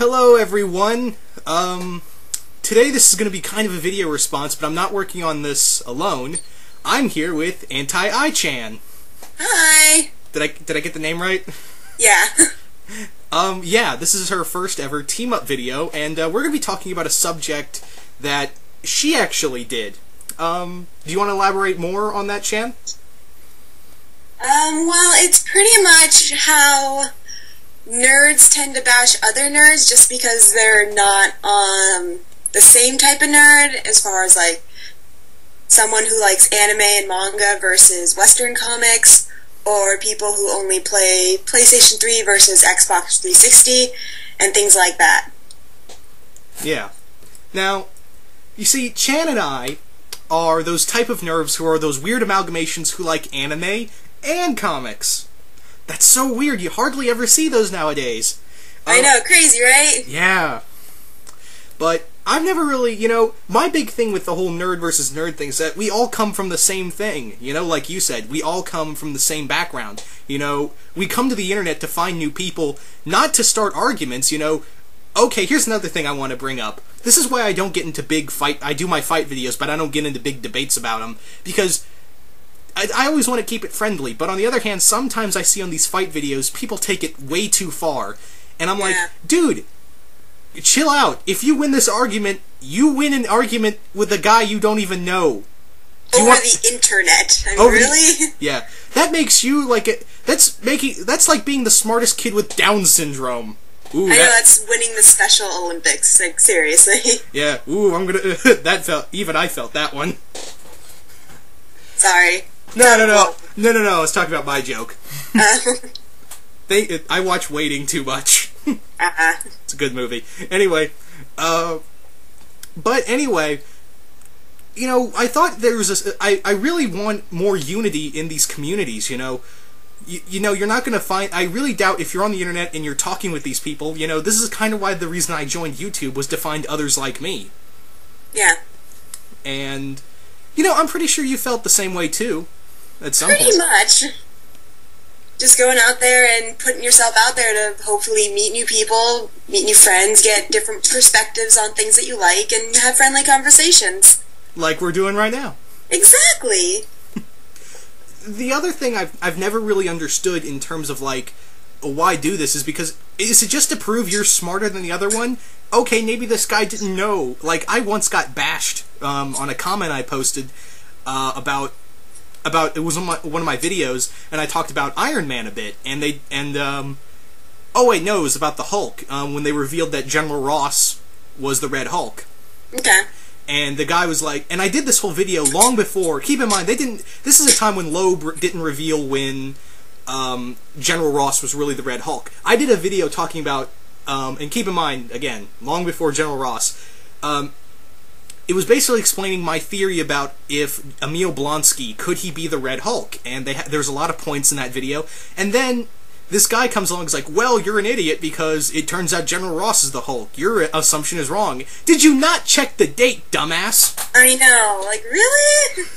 Hello everyone. Today this is going to be kind of a video response, but I'm not working on this alone. I'm here with AntiAiChan. Hi. Did I get the name right? Yeah. Yeah, this is her first ever team-up video, and we're going to be talking about a subject that she actually did. Do you want to elaborate more on that, Chan? Well, it's pretty much how nerds tend to bash other nerds just because they're not the same type of nerd, as far as like someone who likes anime and manga versus Western comics, or people who only play PlayStation 3 versus Xbox 360, and things like that. Yeah. Now, you see, Chan and I are those type of nerds who are those weird amalgamations who like anime and comics. That's so weird, you hardly ever see those nowadays. I know, crazy, right? Yeah. But I've never really, my big thing with the whole nerd versus nerd thing is that we all come from the same thing, like you said, we all come from the same background. We come to the internet to find new people, not to start arguments, Okay, here's another thing I want to bring up. This is why I don't get into I do my fight videos, but I don't get into big debates about them, because I always want to keep it friendly, but on the other hand, sometimes I see on these fight videos, people take it way too far, and I'm like, dude, chill out. If you win this argument, you win an argument with a guy you don't even know. Over the internet. Really? Yeah. That makes you like that's like being the smartest kid with Down syndrome. Ooh, I know, that's winning the Special Olympics, like, seriously. Yeah, ooh, I'm gonna, I felt that one. Sorry. No, I was talking about my joke. I watch Waiting too much. It's a good movie. Anyway, but anyway, I thought there was I really want more unity in these communities, you're not going to find, I really doubt if you're on the internet and you're talking with these people, this is kind of why the reason I joined YouTube was to find others like me. Yeah. And, I'm pretty sure you felt the same way too, at some point. Pretty much. Just going out there and putting yourself out there to hopefully meet new people, meet new friends, get different perspectives on things that you like, and have friendly conversations. Like we're doing right now. Exactly. The other thing I've never really understood in terms of, like, why do this is because, is it just to prove you're smarter than the other one? Okay, maybe this guy didn't know. Like, I once got bashed on a comment I posted about it was on one of my videos, and I talked about Iron Man a bit, oh wait, no, it was about the Hulk, when they revealed that General Ross was the Red Hulk. Okay. And the guy was like, and I did this whole video long before, keep in mind, this is a time when Loeb didn't reveal when General Ross was really the Red Hulk. I did a video talking about, and keep in mind, again, long before General Ross, it was basically explaining my theory about if Emil Blonsky, could he be the Red Hulk? And there's a lot of points in that video. And then this guy comes along and is like, well, you're an idiot because it turns out General Ross is the Hulk. Your assumption is wrong. Did you not check the date, dumbass? I know. Like, really?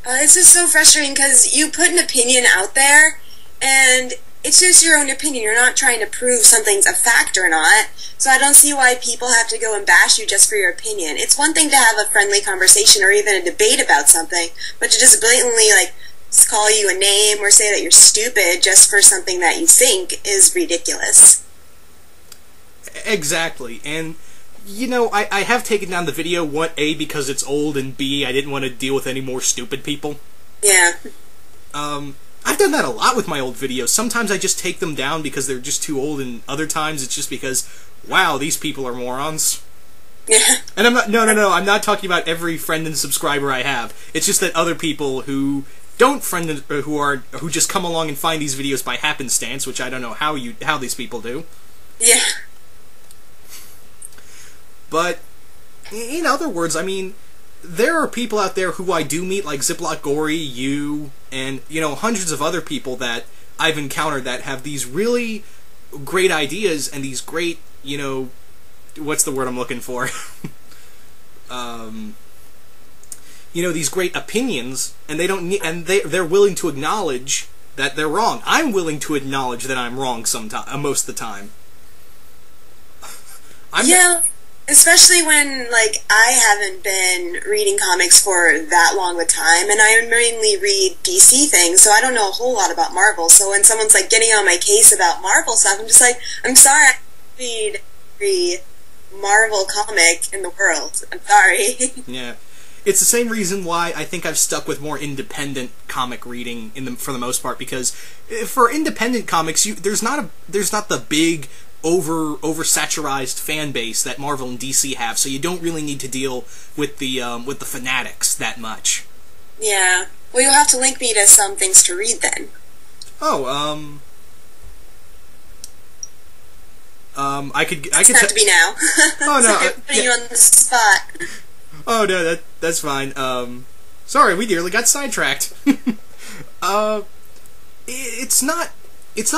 It's just so frustrating because you put an opinion out there, and it's just your own opinion. You're not trying to prove something's a fact or not. So I don't see why people have to go and bash you just for your opinion. It's one thing to have a friendly conversation or even a debate about something, but to just blatantly, like, call you a name or say that you're stupid just for something that you think is ridiculous. Exactly. And, I have taken down the video, A, because it's old, and B, I didn't want to deal with any more stupid people. Yeah. I've done that a lot with my old videos. Sometimes I just take them down because they're just too old, and other times it's just because, wow, these people are morons. Yeah. And I'm not, I'm not talking about every friend and subscriber I have. It's just that other people who don't who just come along and find these videos by happenstance, which I don't know how these people do. Yeah. But, in other words, I mean, there are people out there who I do meet, like Ziploc Gory, you, and, hundreds of other people that I've encountered that have these really great ideas and these great, what's the word I'm looking for? These great opinions, and they're willing to acknowledge that they're wrong. I'm willing to acknowledge that I'm wrong most of the time. Yeah, especially when, like, I haven't been reading comics for that long a time, and I mainly read DC things, so I don't know a whole lot about Marvel. So when someone's, like, getting on my case about Marvel stuff, I'm just like, I'm sorry, I read every Marvel comic in the world. I'm sorry. Yeah. It's the same reason why I think I've stuck with more independent comic reading for the most part, because for independent comics, there's not the big oversaturized fan base that Marvel and DC have, so you don't really need to deal with the fanatics that much. Yeah. Well, you'll have to link me to some things to read then. Oh, I could have to be now. Oh no, I'm putting you on the spot. Oh no, that's fine. Sorry, we nearly got sidetracked. It's not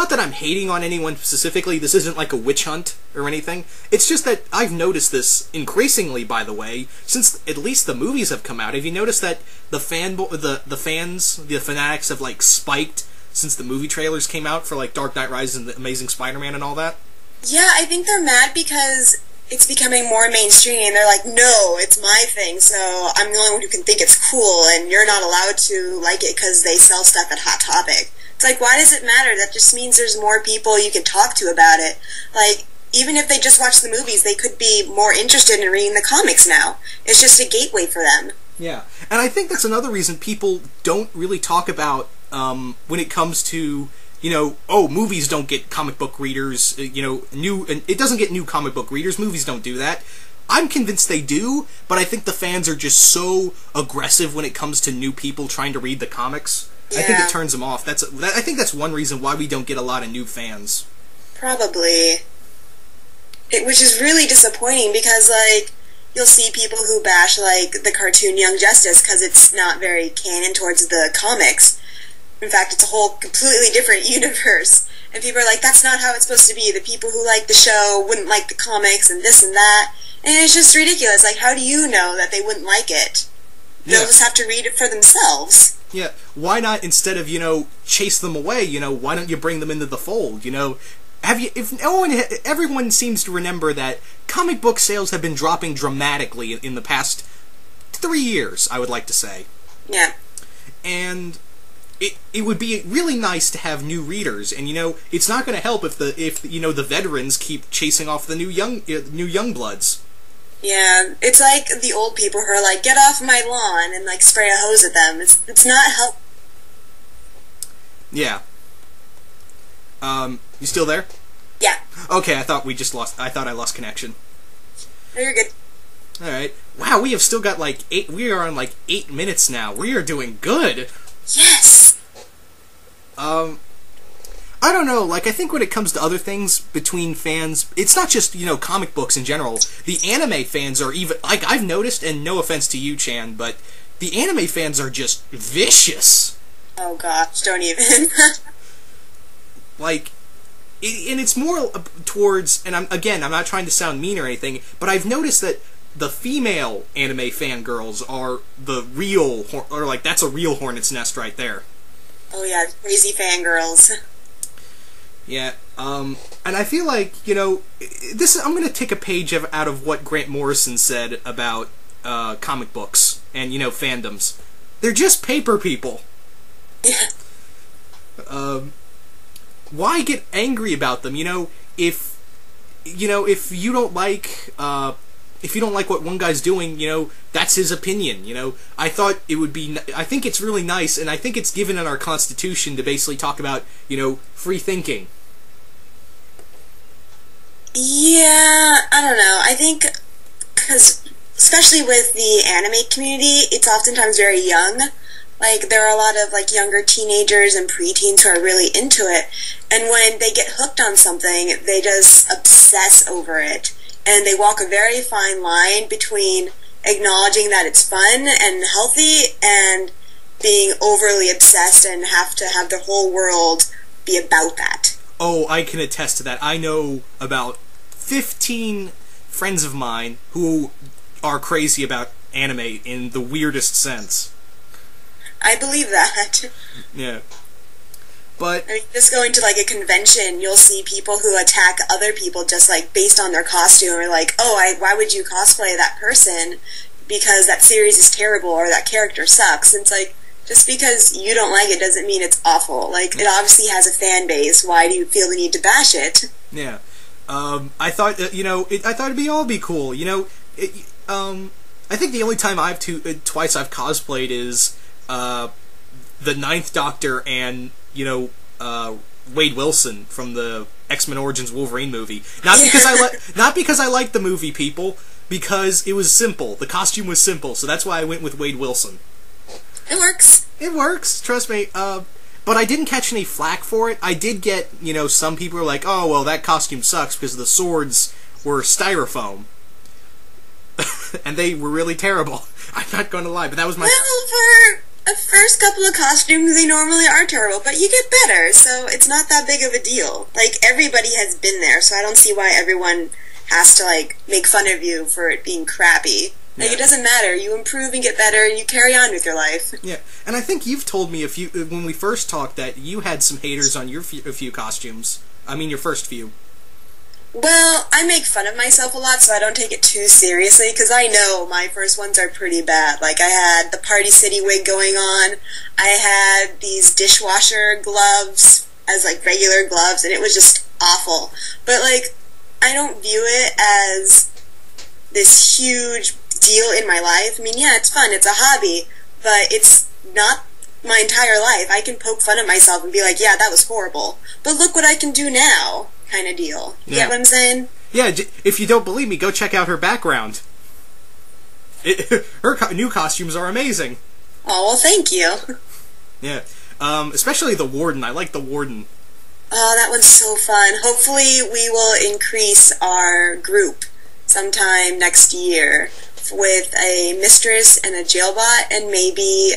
that I'm hating on anyone specifically. This isn't like a witch hunt or anything. It's just that I've noticed this increasingly, by the way, since at least the movies have come out. Have you noticed that the fanatics have like spiked since the movie trailers came out for like Dark Knight Rises and the Amazing Spider-Man and all that? Yeah, I think they're mad because it's becoming more mainstream. They're like, no, it's my thing, so I'm the only one who can think it's cool, and you're not allowed to like it because they sell stuff at Hot Topic. It's like, why does it matter? That just means there's more people you can talk to about it. Like, even if they just watch the movies, they could be more interested in reading the comics now. It's just a gateway for them. Yeah, and I think that's another reason people don't really talk about when it comes to, movies don't get comic book readers, it doesn't get new comic book readers, movies don't do that. I'm convinced they do, but I think the fans are just so aggressive when it comes to new people trying to read the comics. Yeah. I think it turns them off. I think that's one reason why we don't get a lot of new fans. Probably. Which is really disappointing because, like, you'll see people who bash, like, the cartoon Young Justice because it's not very canon towards the comics. In fact, it's a whole completely different universe. And people are like, that's not how it's supposed to be. The people who like the show wouldn't like the comics and this and that. And it's just ridiculous. Like, how do you know that they wouldn't like it? They'll just have to read it for themselves. Yeah, why not, instead of, chase them away, why don't you bring them into the fold, everyone seems to remember that comic book sales have been dropping dramatically in the past 3 years, I would like to say. Yeah. And it would be really nice to have new readers, and it's not going to help if the veterans keep chasing off the new young bloods. Yeah, it's like the old people who are like, get off my lawn, and like spray a hose at them. It's not help. Yeah. You still there? Yeah. Okay, I thought I lost connection. No, you're good. Alright. Wow, we have still got we are on 8 minutes now. We are doing good. Yes! I don't know, I think when it comes to other things between fans, it's not just, comic books in general. The anime fans are even, I've noticed, and no offense to you, Chan, but the anime fans are just vicious. Oh gosh, don't even. And it's more towards, and I'm not trying to sound mean or anything, but I've noticed that the female anime fangirls are the real, that's a real hornet's nest right there. Oh yeah, crazy fangirls. Yeah, and I feel like, I'm going to take a page out of what Grant Morrison said about comic books and, fandoms. They're just paper people. Yeah. Why get angry about them? If you don't like, what one guy's doing, that's his opinion, I think it's really nice, and I think it's given in our Constitution to basically talk about, free thinking. Yeah, I don't know. I think, because, especially with the anime community, it's oftentimes very young. There are a lot of, younger teenagers and preteens who are really into it, and when they get hooked on something, they just obsess over it, and they walk a very fine line between acknowledging that it's fun and healthy and being overly obsessed and have to have the whole world be about that. Oh, I can attest to that. I know about 15 friends of mine who are crazy about anime in the weirdest sense. I believe that. Yeah. But I mean, just going to like a convention, you'll see people who attack other people just like based on their costume, or like, oh, why would you cosplay that person because that series is terrible or that character sucks? And it's like, just because you don't like it doesn't mean it's awful. Like, it obviously has a fan base. Why do you feel the need to bash it? Yeah. I thought, I thought it'd be cool. I think the only time twice I've cosplayed is, the Ninth Doctor and, Wade Wilson from the X-Men Origins Wolverine movie. Not because I like the movie, people, because it was simple. The costume was simple, so that's why I went with Wade Wilson. It works. It works, trust me. But I didn't catch any flack for it. I did get, some people were like, oh, well, that costume sucks because the swords were styrofoam. And they were really terrible. I'm not going to lie, but that was my... Well, for the first couple of costumes, they normally are terrible, but you get better, so it's not that big of a deal. Like, everybody has been there, so I don't see why everyone has to, like, make fun of you for it being crappy. Like, It doesn't matter. You improve and get better, and you carry on with your life. Yeah, and I think you've told me when we first talked that you had some haters on a few costumes. I mean, your first few. Well, I make fun of myself a lot, so I don't take it too seriously, because I know my first ones are pretty bad. Like, I had the Party City wig going on, I had these dishwasher gloves as, like, regular gloves, and it was just awful. But, like, I don't view it as this huge deal in my life. I mean, yeah, it's fun, it's a hobby, but it's not my entire life. I can poke fun at myself and be like, yeah, that was horrible, but look what I can do now, kind of deal. You get what I'm saying? Yeah, if you don't believe me, go check out her background. Her new costumes are amazing. Oh, well, thank you. Yeah, especially the Warden. I like the Warden. Oh, that one's so fun. Hopefully we will increase our group sometime next year with a mistress and a jailbot and maybe,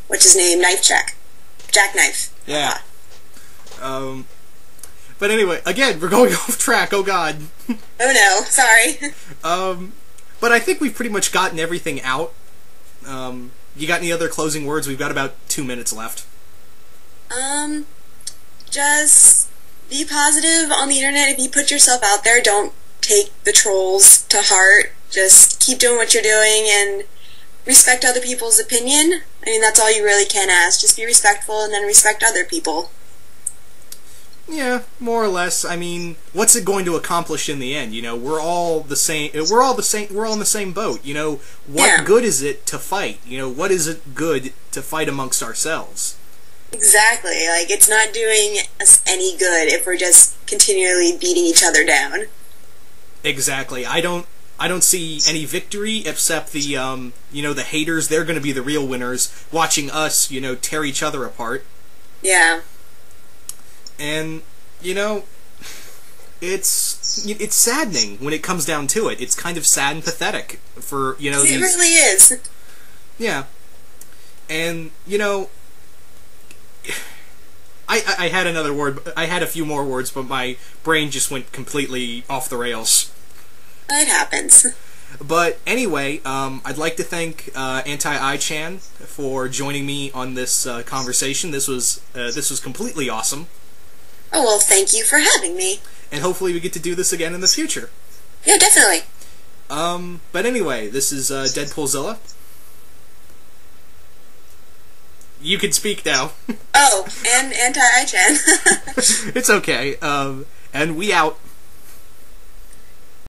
what's his name? Knife Check. Jackknife. Yeah. But anyway, again, we're going off track, oh god. Oh no, sorry. But I think we've pretty much gotten everything out. You got any other closing words? We've got about 2 minutes left. Just be positive on the internet. If you put yourself out there, don't take the trolls to heart. Just keep doing what you're doing and respect other people's opinion. I mean, that's all you really can ask. Just be respectful and then respect other people. Yeah, more or less. I mean, what's it going to accomplish in the end? We're all the same. We're all in the same boat. What good is it to fight? What is it good to fight amongst ourselves? Exactly. Like, it's not doing us any good if we're just continually beating each other down. Exactly. I don't see any victory except the the haters. They're going to be the real winners, watching us, tear each other apart. Yeah. And it's saddening when it comes down to it. It's kind of sad and pathetic for It really is. Yeah. And I had another word. I had a few more words, but my brain just went completely off the rails. It happens. But anyway, I'd like to thank AntiAiChan for joining me on this conversation. This was completely awesome. Oh, well, thank you for having me. And hopefully we get to do this again in the future. Yeah, definitely. But anyway, this is Deadpoolzilla. You can speak now. Oh, and AntiAiChan. It's okay. And we out.